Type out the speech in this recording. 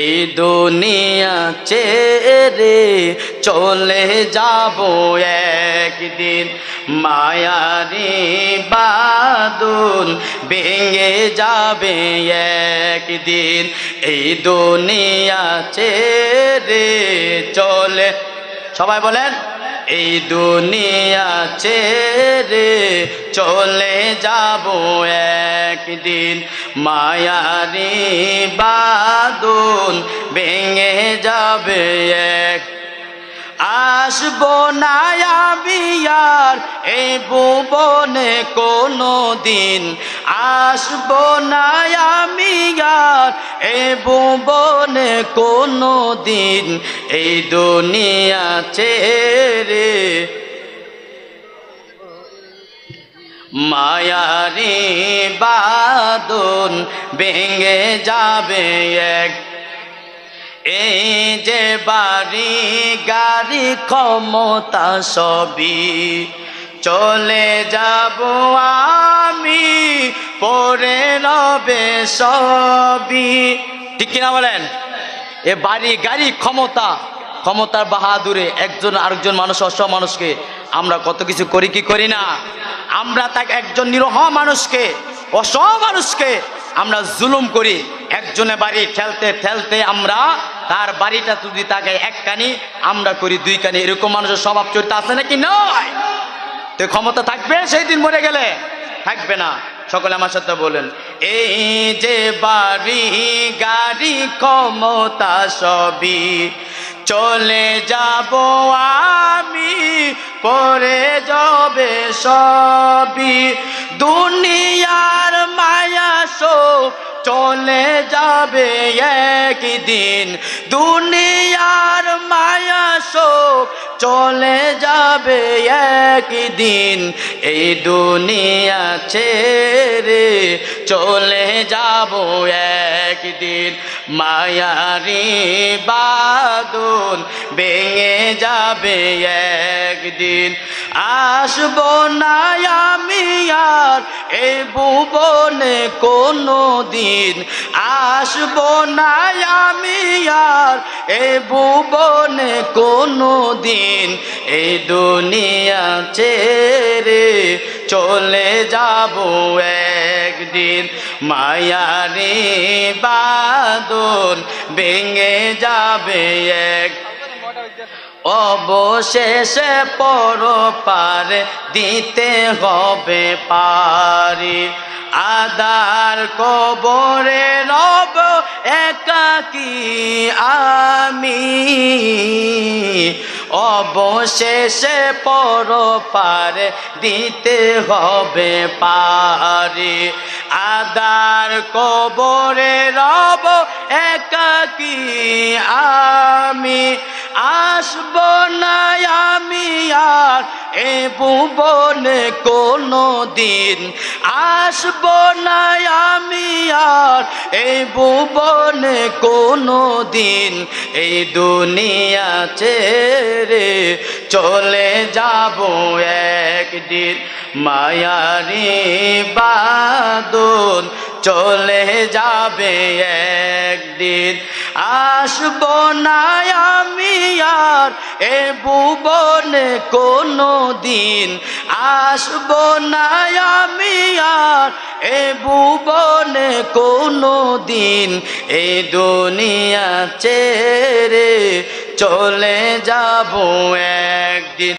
এই দুনিয়া ছেড়ে চলে যাব একদিন, মায়ারি বাঁধন ভেঙে যাবে একদিন। এই দুনিয়া ছেড়ে চলে, সবাই বলেন, এই দুনিয়া ছেড়ে চলে যাব একদিন, মায়ারি বাঁধন ভেঙে যাবে এক। আসবো না আমি আর এই ভুবনে কোনো দিন, আসবো না আমি আর এই ভুবনে কোনো দিন। এই দুনিয়া ছেড়ে মায়ারি বাঁধন ভেঙে যাবে এক। এই যে বাড়ি গাড়ি ক্ষমতা সবই চলে যাব আমি, পরে রবে সবই। ঠিক কিনা বলেন? এ বাড়ি গাড়ি ক্ষমতা, ক্ষমতার বাহাদুরে একজন আরেকজন মানুষ, অসহ মানুষকে আমরা কত কিছু করি কি করি না। আমরা তাকে একজন নিরহ মানুষকে, অসহ মানুষকে আমরা জুলুম করি। একজনে বাড়ি ঠেলতে ঠেলতে আমরা তার বাড়িটা যদি তাকে এক কানি আমরা করি দুই কানি। এরকম মানুষের স্বভাব চরিত্র আছে নাকি? নয়। তো ক্ষমতা থাকবে সেই দিন মরে গেলে? থাকবে না। সকলে আমার সাথে বলেন, এই যে বাড়ি গাড়ি ক্ষমতা সবই চলে যাব আমি, পরে যাবে সবই। দুনিয়ার মায়া সব চলে যাবে একদিন, দুনিয়ার মায়া সব চলে যাবে একদিন। এই দুনিয়া ছেড়ে চলে যাব একদিন, মায়ারি বাঁধন ভেঙে যাবে একদিন। আসবো না আমি আর এই ভুবনে কোনো দিন, আসবো না আমি আর এই ভুবনে কোনো দিন। এই দুনিয়া ছেড়ে চলে যাব একদিন, মায়ারি বাঁধন ভেঙে যাবে এক। অবশেষে পরপার দিতে হবে পারি, আদার কবরে রব একাকী আমি। অবশেষে পরপার দিতে হবে পারি, আদার কবরে রব একাকী আমি। আসবো না আমি আর এ ভুবনে কোনো দিন, আসবো না আমি আর এ ভুবনে কোনো দিন। এই দুনিয়া ছেড়ে চলে যাব একদিন, মায়ারি বাঁধন চলে যাবে একদিন। আসবো না আমি আর এ ভুবনে কোনো দিন, আসবো না আমি আর এ ভুবনে কোনো দিন। এই দুনিয়া ছেড়ে চলে যাব একদিন।